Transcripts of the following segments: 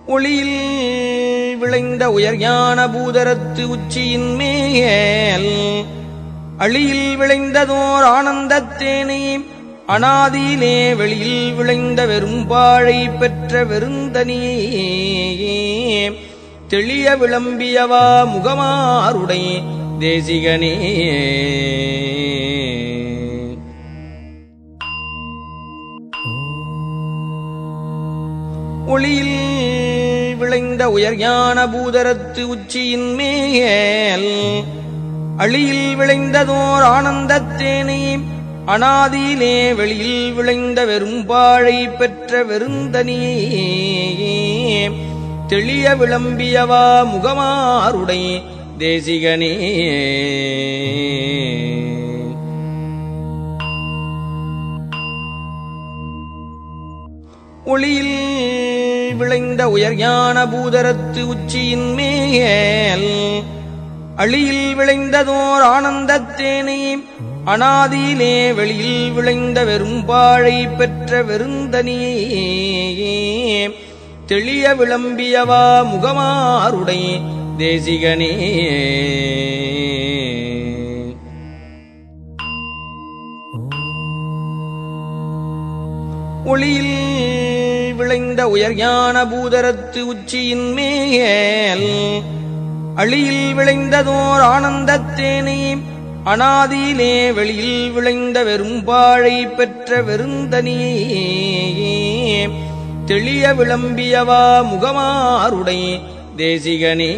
ஒளியில் விளைந்த உயர்ஞான பூதரத்து உச்சியின் மேல் அழியில் விளைந்ததோர் ஆனந்தத்தேனே அனாதியிலே வெளியில் விளைந்த வெறும்பாழை பெற்ற வெறுந்தனியே தெளிய விளம்பியவா முகமாருடை தேசிகனே. ஒளியில் விளைந்த உயர்ஞான பூதரத்து உச்சியின் மேல் அழியில் விளைந்ததோர் ஆனந்தத்தேனே அனாதியிலே வெளியில் விளைந்த வெறும்பாழை பெற்ற வெறுந்தனியே தெளிய விளம்பியவா முகமாருடை தேசிகனே. ஒளியில் விளைந்த உயர்ஞான பூதரத்து உச்சியின் மேல் அழியில் விளைந்ததோர் ஆனந்தத்தேனே அனாதியிலே வெளியில் விளைந்த வெறும்பாழை பெற்ற வெறுந்தனியே தெளிய விளம்பியவா முகமாருடை தேசிகனே. ஒளியில் விளைந்த உயர்ஞான பூதரத்து உச்சியின் மேல் அழியில் விளைந்ததோர் ஆனந்தத்தேனே அனாதியிலே வெளியில் விளைந்த வெறும்பாழை பெற்ற வெறுந்தனியே தெளிய விளம்பியவா முகமாருடை தேசிகனே.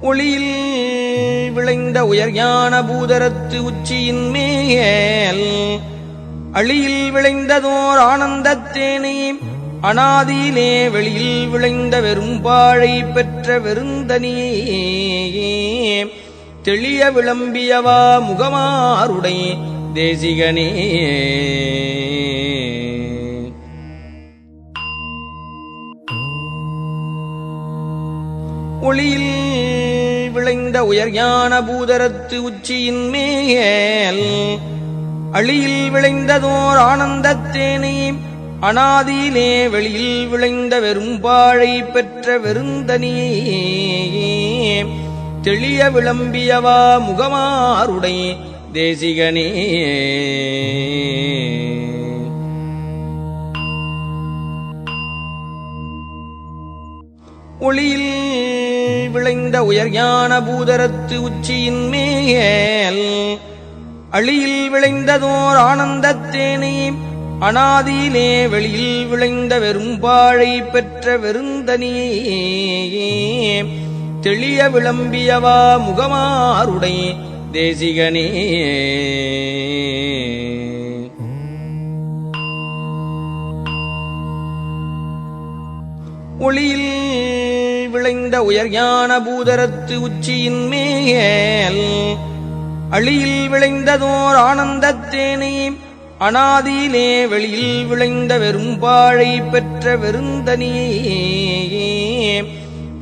ஒளியில் விளைந்த உயர்ஞான பூதரத்து உச்சியின் மேல் அழியில் விளைந்ததோர் ஆனந்தத்தேனே அனாதியிலே வெளியில் விளைந்த வெறும்பாழை பெற்ற வெறுந்தனியே தெளிய விளம்பியவா முகமாருடை தேசிகனே. ஒளியில் விளைந்த உயர்ஞான பூதரத்து உச்சியின் மேல் அழியில் விளைந்ததோர் ஆனந்தத்தேனே அனாதியிலே வெளியில் விளைந்த வெறும்பாழை பெற்ற வெறுந்தனியே தெளிய விளம்பியவா முகமாருடை தேசிகனே. ஒளியில் விளைந்த உயர்ஞான பூதரத்து உச்சியின் மேல் அழியில் விளைந்ததோர் ஆனந்தத்தேனே அனாதியிலே வெளியில் விளைந்த வெறும்பாழை பெற்ற வெறுந்தனியே தெளிய விளம்பியவா முகமாருடை தேசிகனே. ஒளியில் விளைந்த உயர்ஞான பூதரத்து உச்சியின் மேல் அழியில் விளைந்ததோர் ஆனந்தத்தேனே அனாதியிலே வெளியில் விளைந்த வெறும்பாழை பெற்ற வெறுந்தனியே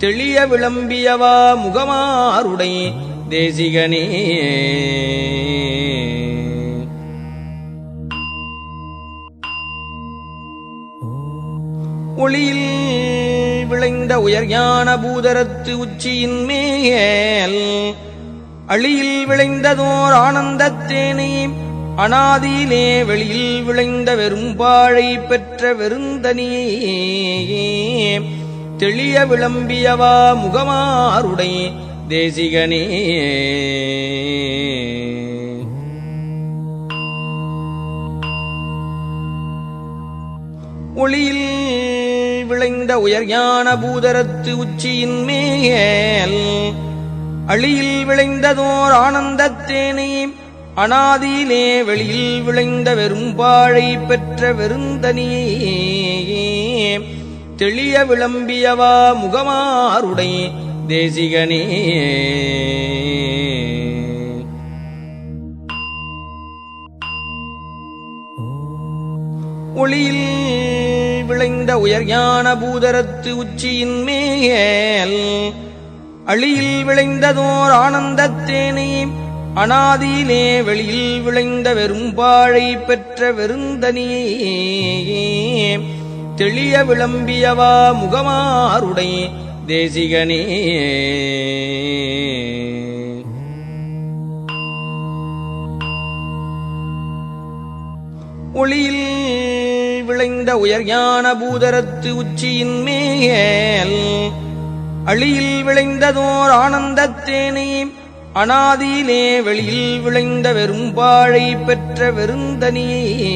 தெளிய விளம்பியவா முகமாருடை தேசிகனே. ஒளியில் விளைந்த உயர்ஞான பூதரத்து உச்சியின் மேல் அழியில் விளைந்ததோர் ஆனந்தத்தேனே அனாதியிலே வெளியில் விளைந்த வெறும்பாழை பெற்ற வெறுந்தனியே தெளிய விளம்பியவா முகமாருடை தேசிகனே. ஒளியில் விளைந்த உயர்ஞான பூதரத்து உச்சியின் மேல் அழியில் விளைந்ததோர் ஆனந்தத்தேனே அனாதியிலே வெளியில் விளைந்த வெறும்பாழை பெற்ற வெறுந்தனியே தெளிய விளம்பியவா முகமாருடை தேசிகனே. ஒளியில் விளைந்த உயர்ஞான பூதரத்து உச்சியின் மேல் அழியில் விளைந்ததோர் ஆனந்தத்தேனே அனாதியிலே வெளியில் விளைந்த வெறும்பாழை பெற்ற வெறுந்தனியே தெளிய விளம்பியவா முகமாருடை தேசிகனே. ஒளியில் விளைந்த உயர் ஞான பூதரத்து உச்சியின் மேல் அழியில் விளைந்ததோர் ஆனந்தத்தேனே அனாதியிலே வெளியில் விளைந்த வெறும்பாழை பெற்ற வெறுந்தனியே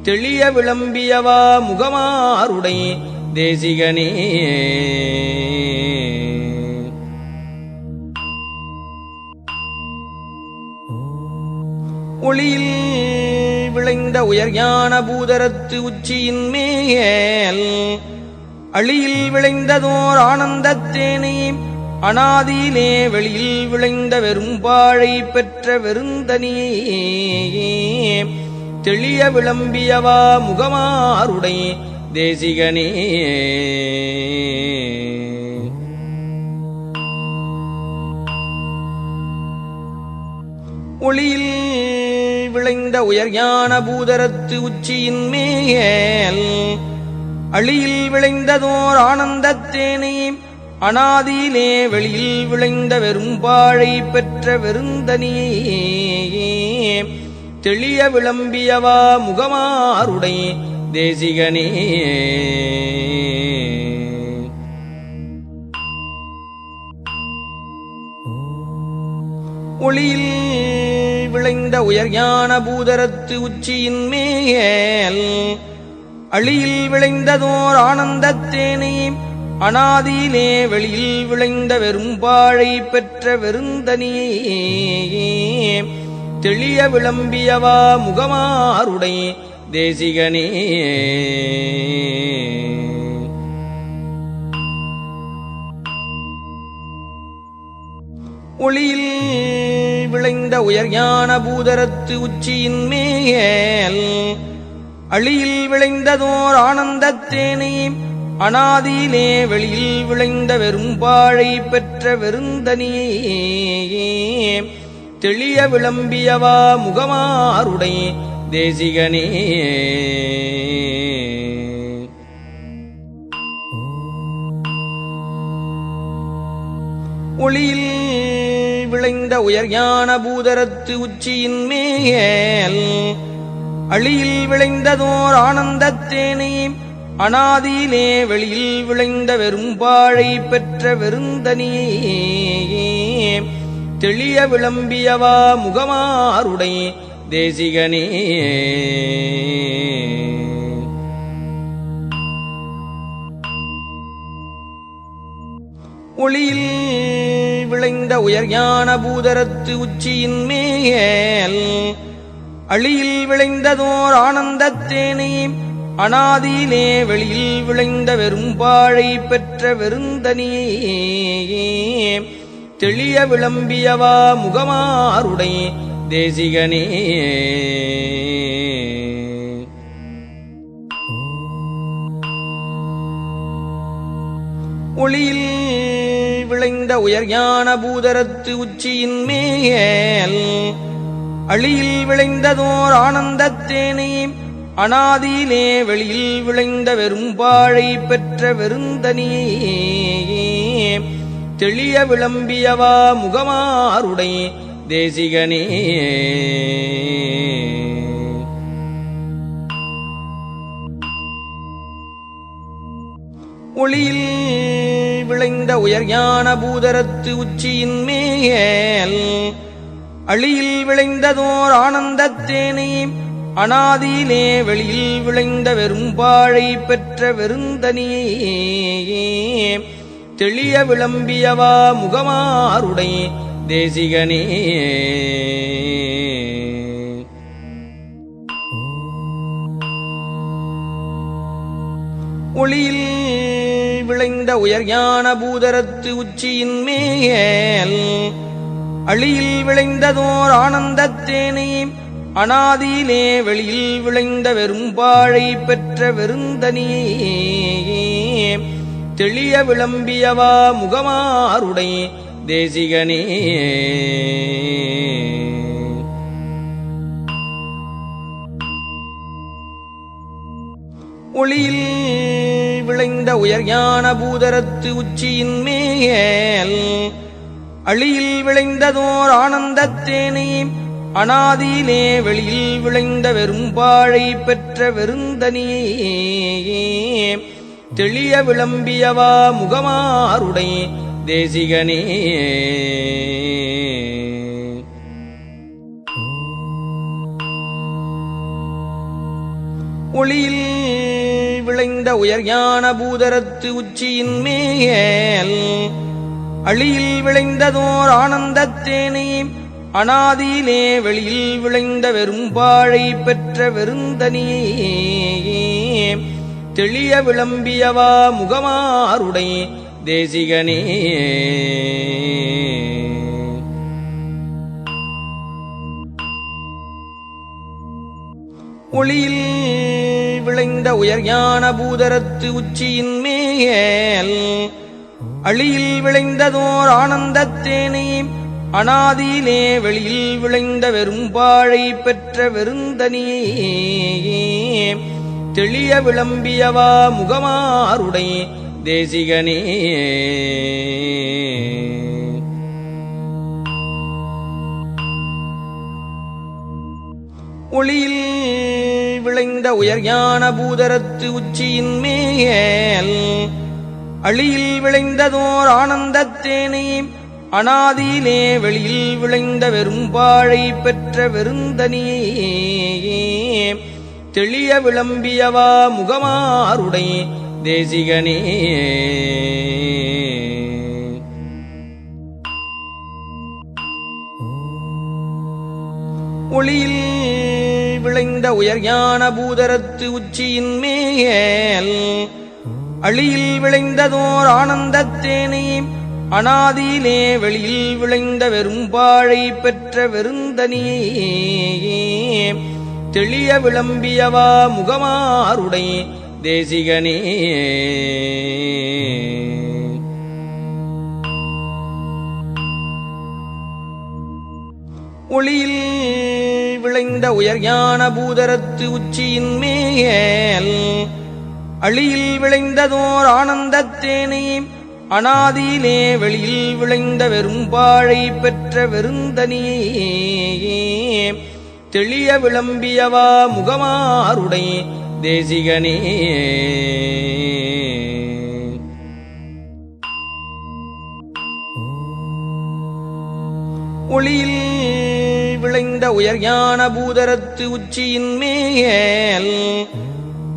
தெளிய விளம்பியவா முகமாருடை தேசிகனே. ஒளியில் விளைந்த உயர் ஞான பூதரத்து உச்சியின் மேல் அழியில் விளைந்ததோர் ஆனந்தத்தேனே அனாதியிலே வெளியில் விளைந்த வெறும்பாழை பெற்ற வெறுந்தனியே தெளிய விளம்பியவா முகமாருடை தேசிகனே. ஒளியில் விளைந்த உயர் ஞான பூதரத்து உச்சியின் மேல் அழியில் விளைந்ததோர் ஆனந்தத்தேனே அனாதியிலே வெளியில் விளைந்த வெறும்பாழை பெற்ற வெறுந்தனியே தெளிய விளம்பியவா முகமாருடை தேசிகனே. ஒளியில் விளைந்த உயர் ஞான பூதரத்து உச்சியின் மேல் அழியில் விளைந்ததோர் ஆனந்தத்தேனே அனாதியிலே வெளியில் விளைந்த வெறும்பாழை பெற்ற வெறுந்தனியே தெளிய விளம்பியவா முகமாருடை தேசிகனே. ஒளியில் விளைந்த உயர் ஞான பூதரத்து உச்சியின் மேல் அழியில் விளைந்ததோர் ஆனந்தத்தேனே அனாதியிலே வெளியில் விளைந்த வெறும்பாழை பெற்ற வெறுந்தனியே தெளிய விளம்பியவா முகமாருடை தேசிகனே. ஒளியில் விளைந்த உயர் ஞான பூதரத்து உச்சியின் மேல் அழியில் விளைந்ததோர் ஆனந்தத்தேனே அனாதியிலே வெளியில் விளைந்த வெறும்பாழை பெற்ற வெறுந்தனியே தெளிய விளம்பியவா முகமாருடை தேசிகனே. ஒளியில் விளைந்த உயர் ஞான பூதரத்து உச்சியின் மேல் அழியில் விளைந்ததோர் ஆனந்தத்தேனே அனாதியிலே வெளியில் விளைந்த வெறும்பாழை பெற்ற வெறுந்தனியே தெளிய விளம்பியவா முகமாருடை தேசிகனே. ஒளியில் விளைந்த உயர் ஞான பூதரத்து உச்சியின் மேல் அழியில் விளைந்ததோர் ஆனந்தத்தேனே அனாதியிலே வெளியில் விளைந்த வெறும்பாழை பெற்ற வெறுந்தனியே தெளிய விளம்பியவா முகமாருடை தேசிகனே. ஒளியில் விளைந்த உயர் ஞான பூதரத்து உச்சியின் மேல் அழியில் விளைந்ததோர் ஆனந்தத்தேனே அனாதியிலே வெளியில் விளைந்த வெறும்பாழை பெற்ற வெறுந்தனியே தெளிய விளம்பியவா முகமாருடை தேசிகனே. ஒளியில் விளைந்த உயர் ஞான பூதரத்து உச்சியின் மேல் அழியில் விளைந்ததோர் ஆனந்தத்தேனே அனாதியிலே வெளியில் விளைந்த வெறும்பாழை பெற்ற வெறுந்தனியே தெளிய விளம்பியவா முகமாருடை தேசிகனே. ஒளியில் விளைந்த உயர்ஞான பூதரத்து உச்சியின் மேல் அழியில் விளைந்ததோர் ஆனந்தத்தேனே அனாதியிலே வெளியில் விளைந்த வெறும்பாழை பெற்ற வெறுந்தனியே தெளிய விளம்பியவா முகமாருடை தேசிகனே. ஒளியில் விளைந்த உயர்ஞான பூதரத்து உச்சியின் மேல் அழியில் விளைந்ததோர் ஆனந்தத்தேனே அனாதியிலே வெளியில் விளைந்த வெறும்பாழை பெற்ற வெறுந்தனியே தெளிய விளம்பியவா முகமாருடை தேசிகனே. ஒளியில் விளைந்த உயர்ஞான பூதரத்து உச்சியின் மேல் அழியில் விளைந்ததோர் ஆனந்தத்தேனே அனாதியிலே வெளியில் விளைந்த வெறும்பாழை பெற்ற வெறுந்தனியே தெளிய விளம்பியவா முகமாருடை தேசிகனே. ஒளியில் விளைந்த உயர்ஞான பூதரத்து உச்சியின் மேல் அழியில் விளைந்ததோர் ஆனந்தத்தேனே அனாதியிலே வெளியில் விளைந்த வெறும்பாழை பெற்ற வெறுந்தனியே தெளிய விளம்பியவா முகமாருடை தேசிகனே. ஒளியில் விளைந்த உயர்ஞான பூதரத்து உச்சியின் மேல் அழியில் விளைந்ததோர் ஆனந்தத்தேனே அனாதியிலே வெளியில் விளைந்த வெறும்பாழை பெற்ற வெறுந்தனியே தெளிய விளம்பியவா முகமாருடை தேசிகனே. ஒளியில் விளைந்த உயர்ஞான பூதரத்து உச்சியின் மேல் அழியில் விளைந்ததோர் ஆனந்தத்தேனே அனாதியிலே வெளியில் விளைந்த வெறும்பாழை பெற்ற வெறுந்தனியே தெளிய விளம்பியவா முகமாருடை தேசிகனே. ஒளியில் விளைந்த உயர்ஞான பூதரத்து உச்சியின் மேல்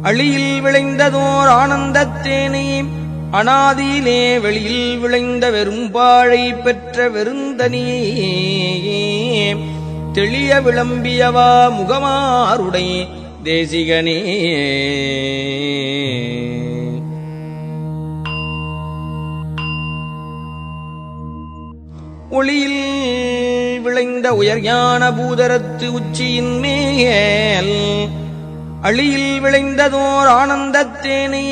அழியில் விளைந்ததோர் ஆனந்தத்தேனே அனாதியிலே வெளியில் விளைந்த வெறும்பாழை பெற்ற வெறுந்தனியே தெளிய விளம்பியவா முகமாருடை தேசிகனே. ஒளியில் விளைந்த உயர்ஞான பூதரத்து உச்சியின் மேல் அழியில் விளைந்ததோர் ஆனந்தத்தேனே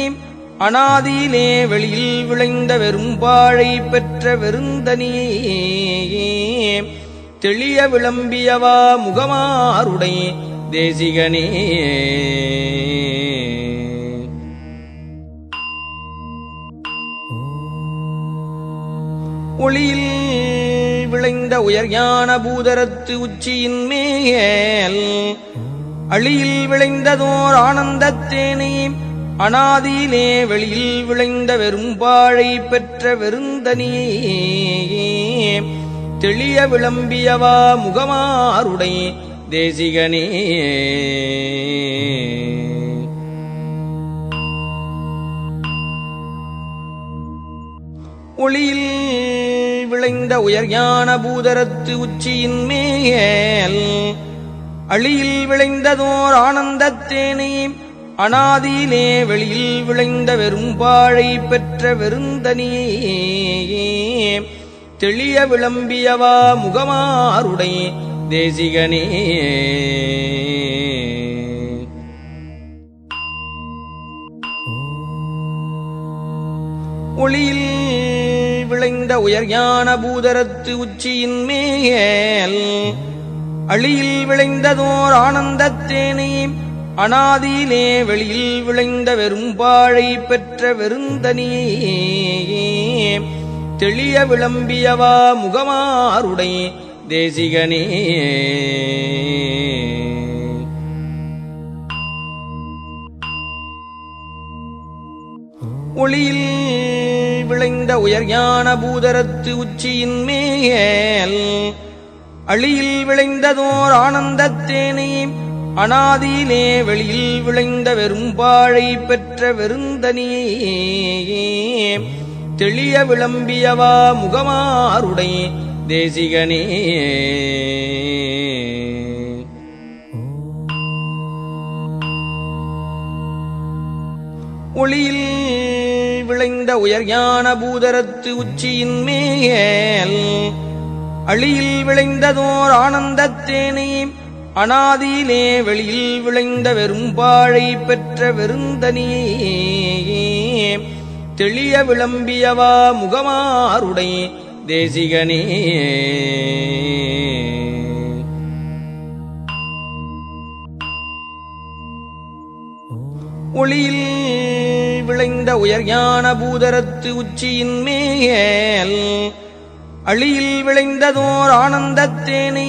அனாதியிலே வெளியில் விளைந்த வெறும்பாழை பெற்ற வெறுந்தனியே தெளிய விளம்பியவா முகமாருடை தேசிகனே. ஒளியில் விளைந்த உயர்ஞான பூதரத்து உச்சியின் மேல் அழியில் விளைந்ததோர் ஆனந்தத்தேனே அனாதியிலே வெளியில் விளைந்த வெறும்பாழை பெற்ற வெறுந்தனியே தெளிய விளம்பியவா முகமாருடை தேசிகனே. ஒளியில் விளைந்த உயர்ஞான பூதரத்து உச்சியின் மேல் அழியில் விளைந்ததோர் ஆனந்தத்தேனே அனாதியிலே வெளியில் விளைந்த வெறும்பாழை பெற்ற வெறுந்தனியே தெளிய விளம்பியவா முகமாருடை தேசிகனே. ஒளியில் விளைந்த உயர்ஞான பூதரத்து உச்சியின் மேல் அழியில் விளைந்ததோர் ஆனந்தத்தேனை அனாதியிலே வெளியில் விளைந்த வெறும்பாழை பெற்ற வெறுந்தனியே தெளிய விளம்பியவா முகமாருடை தேசிகனே. ஒளியில் விளைந்த உயர்ஞான பூதரத்து உச்சியின் மேல் அழியில் விளைந்ததோர் ஆனந்தத்தேனை அனாதியிலே வெளியில் விளைந்த வெறும்பாழை பெற்ற வெறுந்தனியே தெளிய விளம்பியவா முகமாருடை தேசிகனே. ஒளியில் விளைந்த உயர்ஞான பூதரத்து உச்சியின் மேல் அழியில் விளைந்ததோர் ஆனந்தத்தேனை அனாதியிலே வெளியில் விளைந்த வெறும்பாழை பெற்ற வெறுந்தனியே தெளிய விளம்பியவா முகமாருடை தேசிகனே. ஒளியில் விளைந்த உயர்ஞான பூதரத்து உச்சியின் மேல் அழியில் விளைந்ததோர் ஆனந்தத்தேனை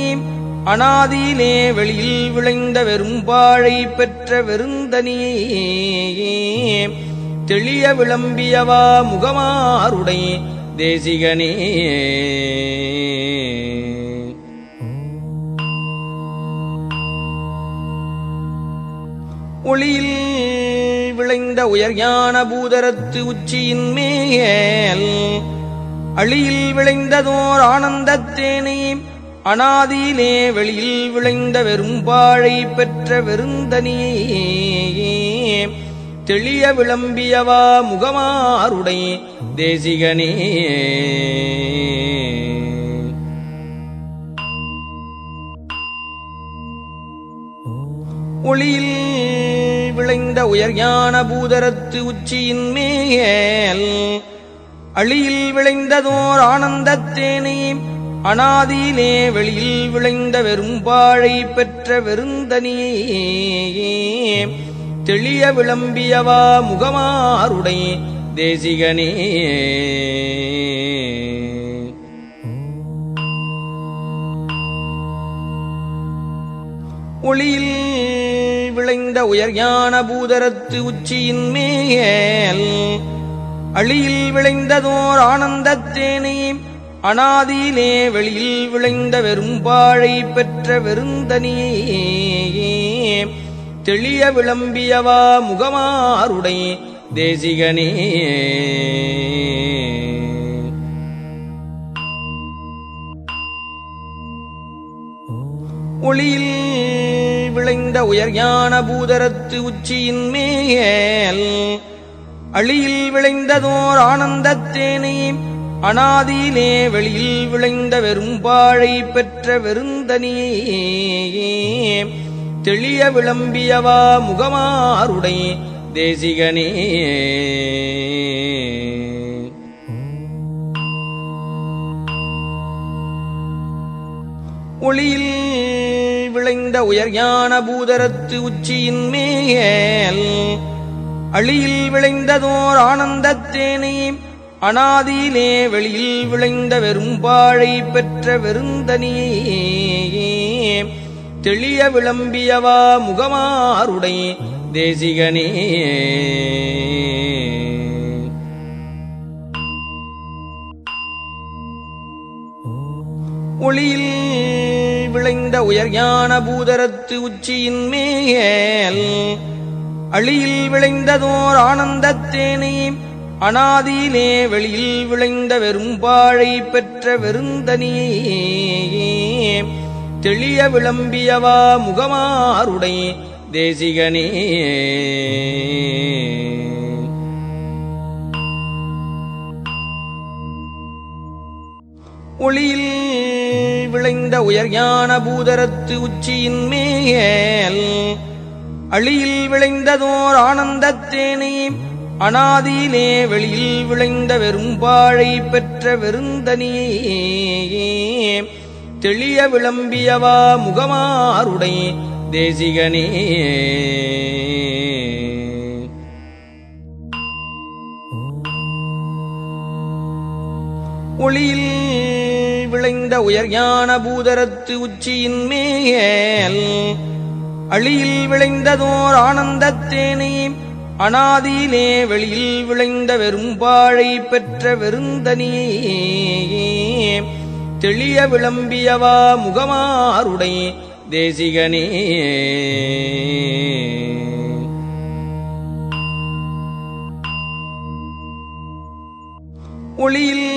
அனாதியிலே வெளியில் விளைந்த வெறும்பாழை பெற்ற வெறுந்தனியே தெளிய விளம்பியவா முகமாருடை தேசிகனே. ஒளியில் விளைந்த உயர்ஞான பூதரத்து உச்சியின் மேல் அழியில் விளைந்ததோர் ஆனந்தத்தேனை அனாதியிலே வெளியில் விளைந்த வெறும்பாழை பெற்ற வெறுந்தனியே தெளிய விளம்பியவா முகமாருடை தேசிகனே. ஒளியில் விளைந்த உயர்ஞான பூதரத்து உச்சியின் மேல் அழியில் விளைந்ததோர் ஆனந்தத்தேனை அனாதியிலே வெளியில் விளைந்த வெறும்பாழை பெற்ற வெறுந்தனியே தெளிய விளம்பியவா முகமாருடை தேசிகனே. ஒளியில் விளைந்த உயர்ஞான பூதரத்து உச்சியின் மேல் அழியில் விளைந்ததோர் ஆனந்தத்தேனை அனாதியிலே வெளியில் விளைந்த வெறும்பாழை பெற்ற வெறுந்தனியே தெளிய விளம்பியவா முகமாருடை தேசிகனே. ஒளியில் விளைந்த உயர்ஞான பூதரத்து உச்சியின் மேல் அழியில் விளைந்ததோர் ஆனந்தத்தேனை அனாதியிலே வெளியில் விளைந்த வெறும்பாழை பெற்ற வெறுந்தனியே தெளிய விளம்பியவா முகமாருடை தேசிகனே. ஒளியில் விளைந்த உயர்ஞான பூதரத்து உச்சியின் மேல் அழியில் விளைந்ததோர் ஆனந்தத்தேனை அனாதியிலே வெளியில் விளைந்த வெறும்பாழை பெற்ற வெறுந்தனியே தெளிய விளம்பியவா முகமாருடை தேசிகனே. ஒளியில் விளைந்த உயர்ஞான பூதரத்து உச்சியின் மேல் அழியில் விளைந்ததோர் ஆனந்தத்தேனை அனாதியிலே வெளியில் விளைந்த வெறும்பாழை பெற்ற வெறுந்தனியே தெளிய விளம்பியவா முகமாருடை தேசிகனே. ஒளியில் விளைந்த உயர்ஞான பூதரத்து உச்சியின் மேல் அழியில் விளைந்ததோர் ஆனந்தத்தேனை அனாதியிலே வெளியில் விளைந்த வெறும்பாழை பெற்ற பெற்ற வெறுந்தனியே தெளிய விளம்பியவா முகமாருடை தேசிகனே ஒளியில் விளைந்த உயர் ஞான பூதரத்து உச்சியின் மேல் அழியில் விளைந்ததோர் ஆனந்தத்தேனே அனாதியிலே வெளியில் விளைந்த வெறும்பாழை பெற்ற வெறுந்தனியே தெளிய விளம்பியவா முகமாருடை தேசிகனே ஒளியில்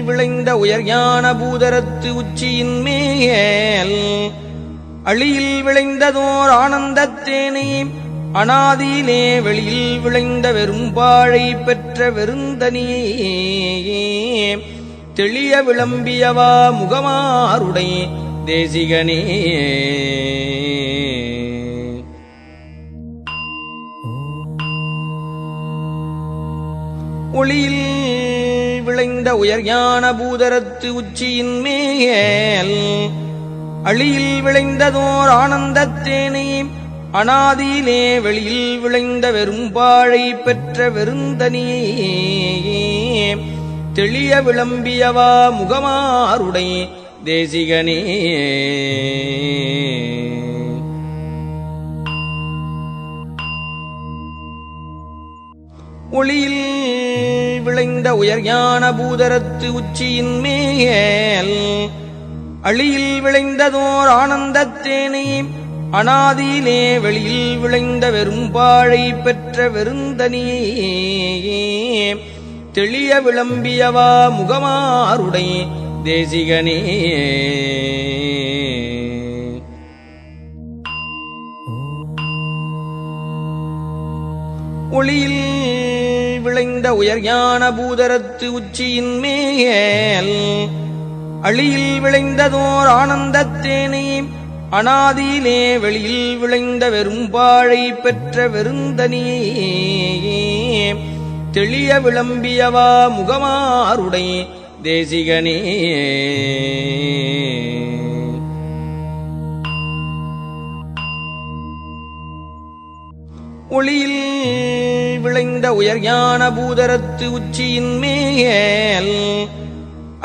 விளைந்த உயர் ஞான பூதரத்து உச்சியின் மேல் அழியில் விளைந்ததோர் ஆனந்தத்தேனே அனாதியிலே வெளியில் விளைந்த வெறும்பாழை பெற்ற வெறுந்தனியே தெளிய விளம்பியவா முகமாருடை தேசிகனே ஒளியில் விளைந்த உயர் ஞான பூதரத்து உச்சியின் மேல் அழியில் விளைந்ததோர் ஆனந்தத்தேனே அனாதியிலே வெளியில் விளைந்த வெறும்பாழை பெற்ற வெறுந்தனியே தெளிய விளம்பியவா முகமாருடை தேசிகனே ஒளியில் விளைந்த உயர் ஞான பூதரத்து உச்சியின் மேல் அழியில் விளைந்ததோர் ஆனந்தத்தேனே அனாதியிலே வெளியில் விளைந்த வெறும்பாழை பெற்ற வெறுந்தனியே தெளிய விளம்பியவா முகமாருடை தேசிகனே ஒளியில் விளைந்த உயர் ஞான பூதரத்து உச்சியின் மேல் அழியில் விளைந்ததோர் ஆனந்தத்தேனே அனாதியிலே வெளியில் விளைந்த வெறும்பாழை பெற்ற வெறுந்தனியே தெளிய விளம்பியவா முகமாருடை தேசிகனே ஒளியில் விளைந்த உயர் ஞான பூதரத்து உச்சியின் மேல்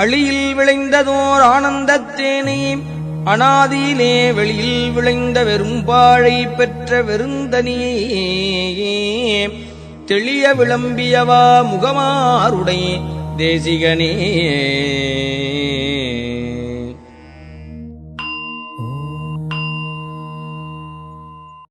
அழியில் விளைந்ததோர் ஆனந்தத்தேனே அனாதியிலே வெளியில் விளைந்த வெறும்பாழை பெற்ற வெறுந்தனியே தெளிய விளம்பியவா முகமாருடை தேசிகனே